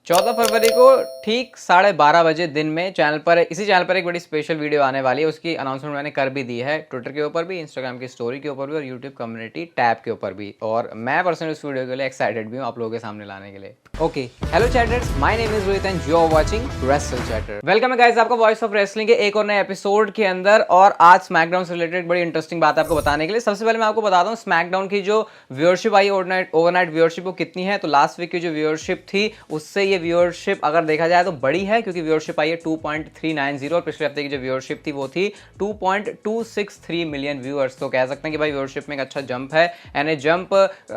14 फरवरी को ठीक 12:30 बजे दिन में इसी चैनल पर एक बड़ी स्पेशल वीडियो आने वाली है। उसकी अनाउंसमेंट मैंने कर भी दी है, ट्विटर के ऊपर भी, इंस्टाग्राम की स्टोरी के ऊपर भी और यूट्यूब कम्युनिटी टैब के ऊपर भी। और मैं पर्सनली उस वीडियो के लिए एक्साइटेड भी हूँ आप लोगों के सामने लाने के लिए। Okay, hello chatters, my name is Rohit and you are watching Wrestle Chatter. Welcome है गाइस आपका वॉइस ऑफ रेसलिंग के एक और नए एपिसोड के अंदर। और आज स्मैकडाउन से रिलेटेड बड़ी इंटरेस्टिंग बात है आपको बताने के लिए। सबसे पहले मैं आपको बताता हूँ स्मैकडाउन की जो व्यूअरशिप आई ओवरनाइट व्यूअरशिप वो कितनी है। तो लास्ट वीक की जो व्यूअरशिप थी उससे ये व्यूअरशिप अगर देखा जाए तो बड़ी है, क्योंकि व्यूअरशिप आई है 2.390 और पिछले हफ्ते की जो व्यूअरशिप थी वो थी 2.263 मिलियन व्यूअर्स। तो कह सकते हैं कि भाई व्यूअरशिप में एक अच्छा जंप है। एंड ये जंप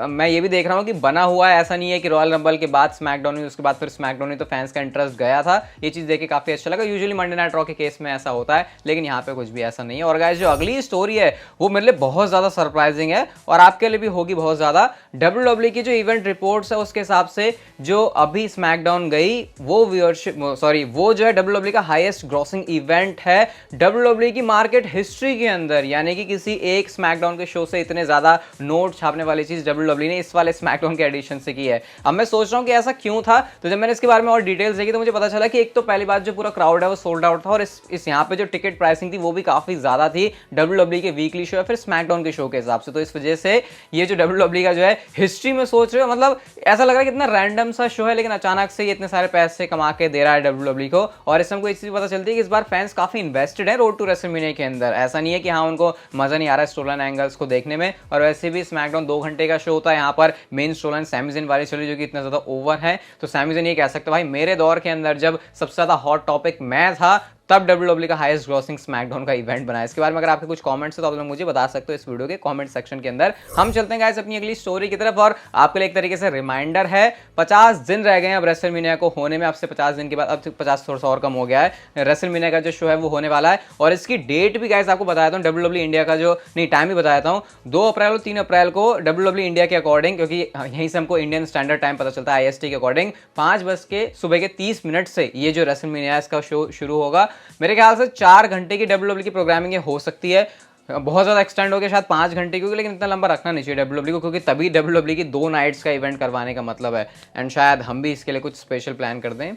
मैं ये भी देख रहा हूँ कि बना हुआ है, ऐसा नहीं है कि रॉयल रंबल के बाद स्मैकडाउन हुई उसके बाद फिर स्मैकडाउन हुई तो फैंस का इंटरेस्ट गया था। ये चीज देख के काफी अच्छा लगा। यूजुअली मंडे नाइट रॉ के केस में ऐसा होता है, लेकिन यहाँ पे कुछ भी ऐसा नहीं है। और गाइस जो अगली स्टोरी है वो मेरे लिए बहुत ज्यादा सरप्राइजिंग है और आपके लिए भी होगी बहुत ज्यादा। डब्ल्यूडब्ल्यूई की जो इवेंट रिपोर्ट्स है उसके हिसाब से जो अभी स्मैकडाउन गई वो वो जो है डब्ल्यूडब्ल्यूई का हाईएस्ट ग्रॉसिंग इवेंट है डब्ल्यूडब्ल्यूई की मार्केट हिस्ट्री के अंदर। यानी कि किसी एक स्मैकडाउन के शो से इतने ज्यादा नोट छापने वाली चीज डब्ल्यूडब्ल्यूई ने इस वाले स्मैकडाउन के एडिशन से की है। अब मैं सोच रहा हूं कि ऐसा क्यों था, तो जब मैंने इसके बारे में और डिटेल्स देखी तो मुझे पता चला कि एक तो पहली बात जो पूरा क्राउड है वो सोल्ड आउट था और इस यहाँ पे जो टिकट प्राइसिंग थी वो भी काफी ज्यादा थी डब्ल्यूडब्ल्यूई के वीकली शो या फिर स्मैकडाउन के शो के हिसाब से। तो इस वजह से ये जो डब्ल्यूडब्ल्यूई का जो है हिस्ट्री में सोच रहे हो, मतलब ऐसा लग रहा है कि इतना रैंडम सा शो है लेकिन अचानक से ये इतने सारे पैसे कमा के दे रहा है डब्ल्यूडब्ल्यूई को। और इससे हमको एक चीज पता चलती है कि इस बार फैंस काफी इन्वेस्टेड है रोड टू रेसलमेनिया के अंदर। ऐसा नहीं है कि हाँ उनको मजा नहीं आ रहा है स्टोरी लाइन एंगल्स को देखने में। और वैसे भी स्मैकडाउन 2 घंटे का शो होता है, यहाँ पर main storyline Sami Zayn वाली चली जो कि इतना ज्यादा ओवर है। तो सैमी ज़ेन ये कह सकते भाई मेरे दौर के अंदर जब सबसे ज्यादा हॉट टॉपिक मैं था तब डब्ल्यूडब्ल्यूई का हाईएस्ट ग्रॉसिंग स्मैकडाउन का इवेंट बना है। इसके बारे में अगर आपके कुछ कमेंट्स है तो आप लोग मुझे बता सकते हो इस वीडियो के कमेंट सेक्शन के अंदर। हम चलते हैं गाइस अपनी अगली स्टोरी की तरफ। और आपके लिए एक तरीके से रिमाइंडर है, 50 दिन रह गए हैं अब रेसलमेनिया को होने में। अब से 50 दिन के बाद, अब 50 थोड़ा सा और कम हो गया है, रेसलमेनिया का जो शो है वो होने वाला है। और इसकी डेट भी गाइस आपको बताया था डब्ल्यूडब्ल्यूई इंडिया का जो नहीं टाइम भी बताया था 2 अप्रैल और 3 अप्रैल को डब्ल्यूडब्ल्यूई इंडिया के अकॉर्डिंग, क्योंकि यहीं से हमको इंडियन स्टैंडर्ड टाइम पता चलता है IST के अकॉर्डिंग, 5:30 से ये जो रेसलमेनिया का शो शुरू होगा। मेरे ख्याल से 4 घंटे की डब्ल्यूडब्ल्यूई की प्रोग्रामिंग हो सकती है, बहुत ज़्यादा एक्सटेंड हो गया शायद 5 घंटे की, लेकिन इतना लंबा रखना नहीं चाहिए डब्ल्यूडब्ल्यूई को, क्योंकि तभी डब्ल्यूडब्ल्यूई की 2 नाइट्स का इवेंट करवाने का मतलब है। एंड शायद हम भी इसके लिए कुछ स्पेशल प्लान कर दें।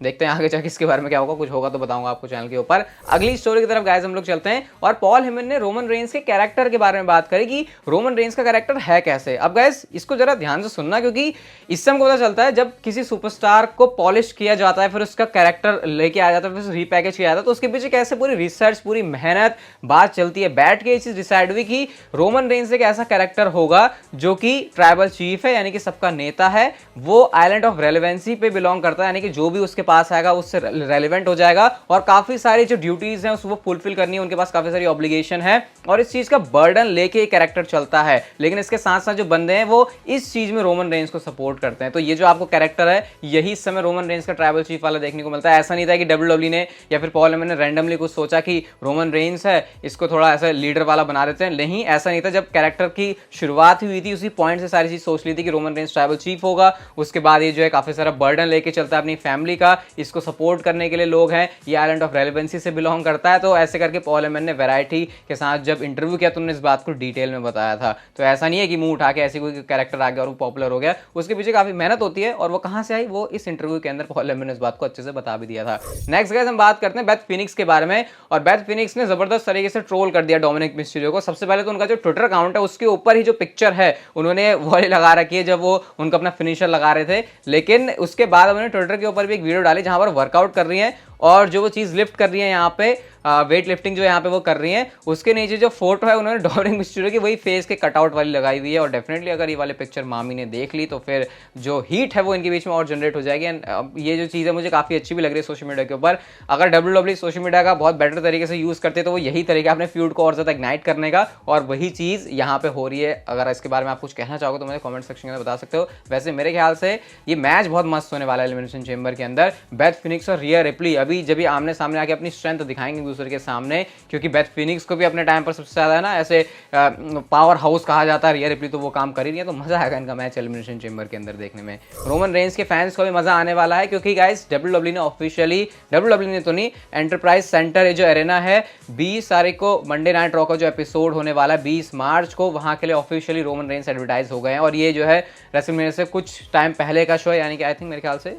देखते हैं आगे जाके इसके बारे में क्या होगा, कुछ होगा तो बताऊंगा आपको चैनल के ऊपर। अगली स्टोरी की तरफ गाइस हम लोग चलते हैं। और पॉल हेमन ने रोमन रेंस के कैरेक्टर के बारे में बात करी कि रोमन रेंस का कैरेक्टर है कैसे। अब गाइस इसको जरा ध्यान से सुनना, क्योंकि इससे हमको पता चलता है जब किसी सुपरस्टार को पॉलिश किया जाता है, फिर उसका कैरेक्टर लेके आ जाता है, फिर रीपैकेज किया जाता है, तो उसके पीछे कैसे पूरी रिसर्च, पूरी मेहनत, बात चलती है। बैठ के चीज डिसाइड हुई कि रोमन रेंस एक ऐसा कैरेक्टर होगा जो कि ट्राइबल चीफ है, यानी कि सबका नेता है। वो आइलैंड ऑफ रेलेवेंसी पे बिलोंग करता है, यानी कि जो भी उसके पास आएगा उससे रेलेवेंट हो जाएगा और काफी सारी जो ड्यूटीज हैं उसको फुलफिल करनी है, उनके पास काफी सारी ऑब्लिगेशन है और इस चीज का बर्डन लेके कैरेक्टर चलता है। लेकिन इसके साथ साथ जो बंदे हैं वो इस चीज में रोमन रेंस को सपोर्ट करते हैं। तो ये जो आपको कैरेक्टर है यही इस समय रोमन रेंस का ट्राइबल चीफ वाला देखने को मिलता है। ऐसा नहीं था कि डब्ल्यूडब्ल्यूई ने या फिर पॉल हेमन ने रैंडमली कुछ सोचा कि रोमन रेंस है इसको थोड़ा ऐसा लीडर वाला बना देते हैं। नहीं, ऐसा नहीं था। जब कैरेक्टर की शुरुआत हुई थी उसी पॉइंट से सारी चीज सोच ली थी कि रोमन रेंस ट्राइबल चीफ होगा। उसके बाद ये जो है काफी सारा बर्डन लेके चलता है अपनी फैमिली का, इसको सपोर्ट करने के लिए लोग हैं, ये आइलैंड ऑफ रेलेवेंसी से बिलोंग करता है। तो ऐसे करके पॉल हेमन ने वैरायटी के साथ जब इंटरव्यू किया तो उन्होंने इस बात को डिटेल में बताया था। तो ऐसा नहीं है कि मुंह उठा के ऐसी कोई कैरेक्टर आ गया और वो पॉपुलर हो गया, उसके पीछे काफी मेहनत होती है और वो कहां से आई वो इस इंटरव्यू के अंदर पॉल हेमन ने इस बात को अच्छे से बता भी दिया था। नेक्स्ट गाइस हम बात करते हैं बेथ फिनिक्स के बारे में। और बेथ फिनिक्स ने जबरदस्त तरीके से ट्रोल कर दिया डोमिनिक मिस्टीरियो को। सबसे पहले तो उनका जो ट्विटर अकाउंट है उसके ऊपर ही जो पिक्चर है उन्होंने वो लगा रखी है जब वो उनका अपना फिनिशर लगा रहे थे। लेकिन उसके बाद उन्होंने ट्विटर के ऊपर भी एक वीडियो डाली जहां पर वर्कआउट कर रही हैं और जो वो चीज लिफ्ट कर रही है यहाँ पे वेट लिफ्टिंग जो यहाँ पे वो कर रही हैं, उसके नीचे जो फोटो है उन्होंने डोमिनिक मिस्टीरियो की वही फेस के कटआउट वाली लगाई हुई है। और डेफिनेटली अगर ये वाले पिक्चर मामी ने देख ली तो फिर जो हीट है वो इनके बीच में और जनरेट हो जाएगी। एंड ये जो चीज़ है मुझे काफ़ी अच्छी भी लग रही है सोशल मीडिया के ऊपर। अगर डब्ल्यूडब्ल्यूई सोशल मीडिया का बहुत बेटर तरीके से यूज़ करते तो वो यही तरीका अपने फ्यूड को और ज़्यादा इग्नाइट करने का, और वही चीज़ यहाँ पे हो रही है। अगर इसके बारे में आप कुछ कहना चाहोगे तो मुझे कमेंट सेक्शन में बता सकते हो। वैसे मेरे ख्याल से ये मैच बहुत मस्त होने वाला है एलिमिनेशन चेंबर के अंदर। बेथ फिनिक्स और रिया रिप्ली, अब जब भी आमने सामने आके अपनी स्ट्रेंथ दिखाएंगे दूसरे के सामने, क्योंकि बेथ फिनिक्स को भी अपने टाइम पर सबसे ज़्यादा है ना ऐसे पावर हाउस कहा जाता है, रिया रिप्ली तो वो काम कर ही नहीं है, तो मज़ा आएगा इनका मैच एलिमिनेशन चेंबर के अंदर देखने में। रोमन रेंस के फैंस को भी मज़ा आने वाला है, क्योंकि गाइस डब्ल्यूडब्ल्यूई ने ऑफिशियली, डब्ल्यूडब्ल्यूई ने तो नहीं, एंटरप्राइज सेंटर जो एरेना है 20 तारीख को मंडे नाइट रॉ का जो एपिसोड होने वाला है 20 मार्च को, वहाँ के लिए ऑफिशियली रोमन रेंस एडवर्टाइज हो गए हैं। और ये जो है रेसलमेनिया से कुछ टाइम पहले का शो है, यानी कि आई थिंक मेरे ख्याल से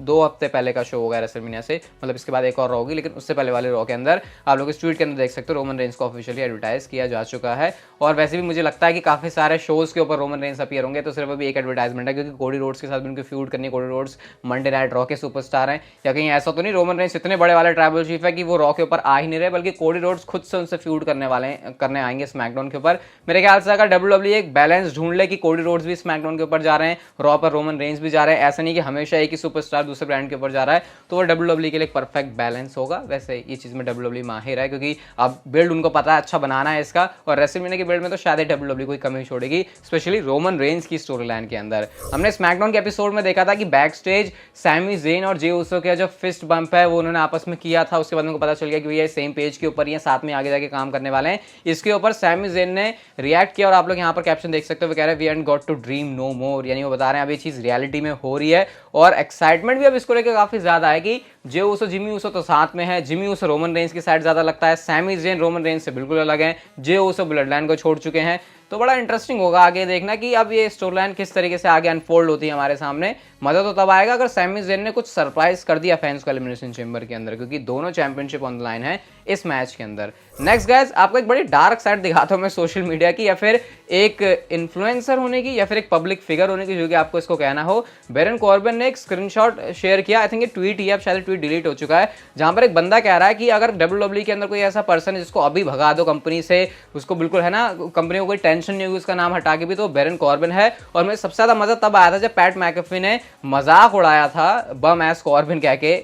2 हफ्ते पहले का शो होगा रेसलमेनिया से, मतलब इसके बाद एक और रॉ होगी, लेकिन उससे पहले वाले रॉ के अंदर आप लोग इस ट्वीट के अंदर देख सकते हो रोमन रेंस को ऑफिशियली एडवर्टाइज किया जा चुका है। और वैसे भी मुझे लगता है कि काफी सारे शोज के ऊपर रोमन रेंस अपीयर होंगे, तो सिर्फ अभी एक एडवर्टाइजमेंट है, क्योंकि कोडी रोड्स के साथ भी उनको फ्यूड करनी है। Cody Rhodes Monday night raw के सुपरस्टार हैं, या कहीं ऐसा तो नहीं रोमन रेंस इतने बड़े वाले ट्राइबल चीफ है कि वो रॉ के ऊपर आ ही नहीं रहे, बल्कि कोडी रोड्स खुद से उनसे फ्यूड करने आएंगे स्मैकडाउन के ऊपर। मेरे ख्याल से अगर डब्ल्यूडब्ल्यूई एक बैलेंस ढूंढ ले कि कोडी रोड्स भी स्मैकडाउन के ऊपर जा रहे हैं, रॉ पर रोमन रेंस भी जा रहे हैं, ऐसा नहीं कि हमेशा एक ही सुपरस्टार दूसरे ब्रांड के ऊपर जा रहा है, तो वो डब्ल्यूडब्ल्यूई के लिए एक परफेक्ट बैलेंस होगा। वैसे ये चीज में डब्ल्यूडब्ल्यूई माहिर है, क्योंकि अब बिल्ड उनको पता है अच्छा बनाना है इसका, और रेसलमेनिया की बिल्ड में तो शायद डब्ल्यूडब्ल्यूई कोई कमी छोड़ेगी, स्पेशली रोमन रेंस की स्टोरी लाइन के अंदर। हमने स्मैकडाउन के एपिसोड में देखा था कि बैक स्टेज सैमी ज़ेन और जे उसो का जो फिस्ट बम्प है वो उन्होंने आपस में किया था, उसके बाद उनको पता चल गया कि भैया सेम पेज के ऊपर ही साथ में आगे जाके काम करने वाले हैं। इसके ऊपर सैमी ज़ेन ने रिएक्ट किया, और आप लोग यहाँ पर कैप्शन देख सकते हो, वो कह रहे हैं we haven't got to dream no more, यानी वो बता रहे हैं अब ये चीज रियलिटी में हो रही है। और एक्साइटमेंट भी अब इसको लेकर काफी ज्यादा है कि जे उसो जिमी उसो तो साथ में है, जिमी उसो रोमन रेंस की साइड ज्यादा लगता है, सैमी ज़ेन रोमन रेंस से बिल्कुल अलग है, जे उसो ब्लड लाइन को छोड़ चुके हैं। तो बड़ा इंटरेस्टिंग होगा आगे देखना कि अब ये स्टोरी लाइन किस तरीके से आगे अनफोल्ड होती है हमारे सामने। मजा तो तब आएगा अगर सैमी ज़ेन ने कुछ सरप्राइज कर दिया फैंस को एलिमिनेशन चेंबर के अंदर, क्योंकि दोनों चैंपियनशिप ऑन द लाइन है इस मैच के अंदर। नेक्स्ट गाइस, आपको एक बड़ी डार्क साइड दिखाता हूं मैं सोशल मीडिया की, या फिर एक इन्फ्लुएंसर होने की, या फिर एक पब्लिक फिगर होने की, जो कि आपको इसको कहना हो। बैरन कॉर्बिन ने एक स्क्रीनशॉट शेयर किया, आई थिंक ये ट्वीट ही है, अब शायद ट्वीट डिलीट हो चुका है, जहां पर एक बंदा कह रहा है कि अगर डब्ल्यूडब्ल्यूई के अंदर कोई ऐसा पर्सन है जिसको अभी भगा दो कंपनी से, उसको बिल्कुल है ना कंपनी को कोई टेंशन नहीं होगी उसका नाम हटा के भी, तो बैरन कॉर्बिन है। और मुझे सबसे ज्यादा मजा तब आया था जब पैट मैकेफी ने मजाक उड़ाया था बम एस कॉर्बिन कह के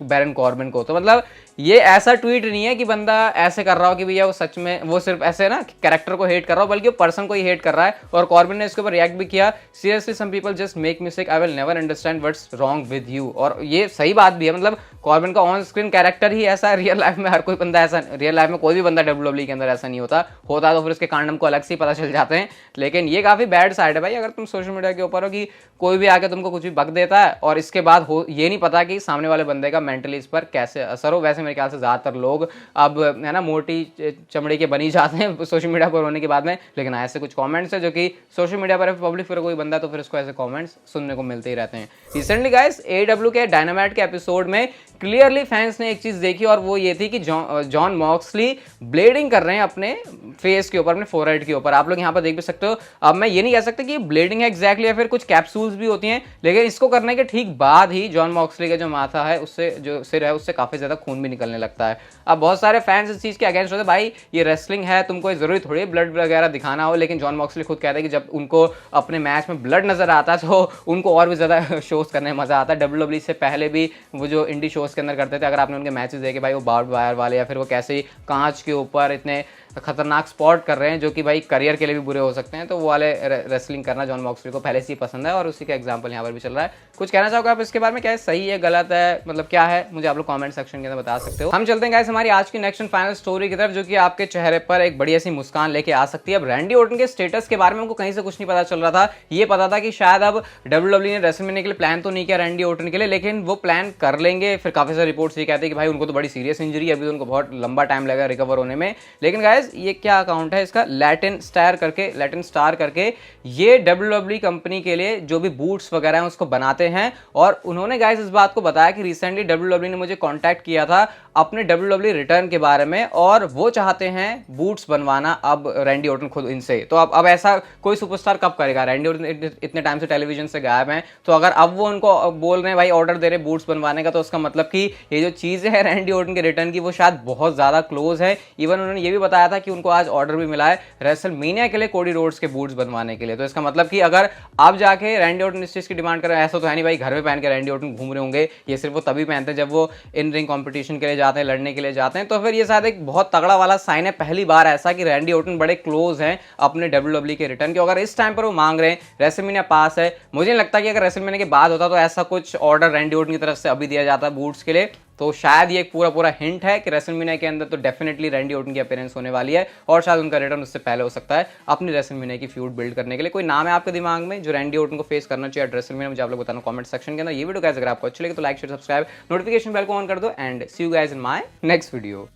बैरन कॉर्बिन को। तो मतलब ये ऐसा ट्वीट नहीं है कि बंदा ऐसे कर रहा हो कि भैया वो सच में वो सिर्फ ऐसे ना कैरेक्टर को हेट कर रहा हो, बल्कि वो पर्सन को ही हेट कर रहा है। और कॉर्बिन ने इसके ऊपर रिएक्ट भी किया, seriously some people just make mistake, I will never understand what's wrong with you. और ये सही बात भी है, मतलब कॉर्बिन का ऑन स्क्रीन कैरेक्टर ही ऐसा है, रियल लाइफ में हर कोई बंदा ऐसा, रियल लाइफ में कोई भी बंदा डब्ल्यूडब्ल्यूई के अंदर ऐसा नहीं होता तो फिर उसके कांडम को अलग से पता चल जाते हैं। लेकिन ये काफी बैड साइड है भाई, अगर तुम सोशल मीडिया के ऊपर हो कि कोई भी आके तुमको कुछ भी बक देता है और इसके बाद हो ये नहीं पता कि सामने वाले बंदे का मेंटली इस पर कैसे असर हो। वैसे मेरे ख्याल से ज्यादातर लोग अब है ना मोटी चमड़े के बनी जाते हैं सोशल मीडिया पर होने के बाद में, लेकिन ऐसे कुछ कमेंट्स है जो कि सोशल मीडिया पर पब्लिक फिर कोई बंदा तो फिर उसको ऐसे कमेंट्स सुनने को मिलते ही रहते हैं। रिसेंटली गाइस AEW के डायनामाइट के एपिसोड में क्लियरली फैंस ने एक चीज देखी, और वो ये थी कि जॉन मॉक्सली ब्लेडिंग कर रहे हैं अपने फेस के ऊपर, अपने फोरहेड के ऊपर। आप लोग यहाँ पर देख भी सकते हो। अब मैं ये नहीं कह सकता कि ये ब्लेडिंग है एग्जैक्टली, या फिर कुछ कैप्सूल्स भी होती हैं, लेकिन इसको करने के ठीक बाद ही जॉन मॉक्सली का जो माथा है उससे, जो सिर है उससे काफी ज्यादा खून भी निकलने लगता है। अब बहुत सारे फैंस इस चीज के अगेंस्ट होते हैं, भाई ये रेसलिंग है, तुमको जरूरी थोड़ी ब्लड वगैरह दिखाना हो। लेकिन जॉन मॉक्सली खुद कहते हैं कि जब उनको अपने मैच में ब्लड नजर आता है तो उनको और भी ज्यादा शोज करने में मजा आता है। डब्ल्यूडब्ल्यूई से पहले भी वो जो इंडी शोज के अंदर करते थे, अगर आपने उनके मैचेस देखे भाई, वो बार्ड वायर वाले, या फिर वो कैसे ही कांच के ऊपर इतने खतरनाक स्पॉट कर रहे हैं जो कि भाई करियर के लिए भी बुरे हो सकते हैं, तो वो वाले रेसलिंग करना जॉन मॉक्सली को पहले से ही पसंद है, और उसी का एग्जांपल यहाँ पर भी चल रहा है। कुछ कहना चाहोगे आप इसके बारे में, क्या है सही है गलत है, मतलब क्या है, मुझे आप लोग कमेंट सेक्शन के अंदर बता सकते हो। हम चलते हैं गाइस हमारी आज की नेक्स्ट एंड फाइनल स्टोरी की तरफ, जो कि आपके चेहरे पर एक बड़ी ऐसी मुस्कान लेके आ सकती है। अब रैंडी ऑर्टन के स्टेटस के बारे में हमको कहीं से कुछ नहीं पता चल रहा था, ये पता था कि शायद अब डब्ल्यूडब्ल्यूई ने रेसलमेनिया के लिए प्लान तो नहीं किया रैंडी ऑर्टन के लिए, लेकिन वो प्लान कर लेंगे। फिर काफी सारे रिपोर्ट्स ये कहते हैं कि भाई उनको तो बड़ी सीरियस इंजरी है, अभी तो उनको बहुत लंबा टाइम लगेगा रिकवर होने में। लेकिन गाइस ये क्या अकाउंट है इसका, लैटिन स्टार करके, ये डब्ल्यूडब्ल्यूई कंपनी के लिए जो भी बूट्स वगैरह हैं उसको बनाते हैं। और उन्होंने गाइस इस बात को बताया कि रिसेंटली डब्ल्यूडब्ल्यूई ने मुझे कांटेक्ट किया था अपने डब्ल्यूडब्ल्यूई रिटर्न के बारे में, और वो चाहते हैं बूट्स बनवाना अब रैंडी ऑर्टन खुद इनसे। तो अब ऐसा कोई सुपरस्टार कब करेगा, रैंडी ऑर्टन इतने टाइम से टेलीविजन से गायब हैं, तो अगर अब वो उनको बोल रहे हैं भाई ऑर्डर दे रहे बूट्स बनवाने का, तो उसका मतलब कि ये जो चीजें हैं रैंडी ऑर्टन के रिटर्न की वो शायद बहुत ज्यादा क्लोज है। इवन उन्होंने ये भी बताया था कि उनको आज ऑर्डर भी मिला है रेसलमेनिया के लिए कोडी रोड्स के बूट्स बनवाने के लिए। तो इसका मतलब कि अगर आप जाके रैंडी ऑर्टन इस चीज की डिमांड कर रहे हैं, ऐसा तो है नहीं भाई घर में पहन के रैंडी ऑर्टन घूम रहे होंगे, ये सिर्फ वो तभी पहनते हैं जब वो इन रिंग कॉम्पिटिशन के लिए जाते हैं, लड़ने के लिए जाते हैं। तो फिर ये शायद एक बहुत तगड़ा वाला साइन है, पहली बार ऐसा कि रैंडी ऑर्टन बड़े क्लोज हैं अपने डब्ल्यूडब्ल्यूई के रिटर्न के। अगर इस टाइम पर वो मांग रहे हैं, रेसलमेनिया पास है, मुझे नहीं लगता कि अगर रेसलमेनिया के बाद होता तो ऐसा कुछ ऑर्डर रैंडी ऑर्टन की तरफ से अभी दिया जाता बूट्स के लिए। तो शायद ये एक पूरा हिंट है कि रेसलमेनिया के अंदर तो डेफिनेटली रैंडी ऑर्टन की अपीयरेंस होने वाली है और शायद उनका रिटर्न उससे पहले हो सकता है अपनी रेसलमेनिया की फ्यूड बिल्ड करने के लिए। कोई नाम है आपके दिमाग में जो रैंडी ऑर्टन को फेस करना चाहिए रेसलमेनिया, मुझे आप लोग बताना कमेंट सेक्शन के अंदर। ये वीडियो गाइस अगर आपको अच्छी लगे तो like share subscribe, notification bell को ऑन कर दो and see you guys in my next video.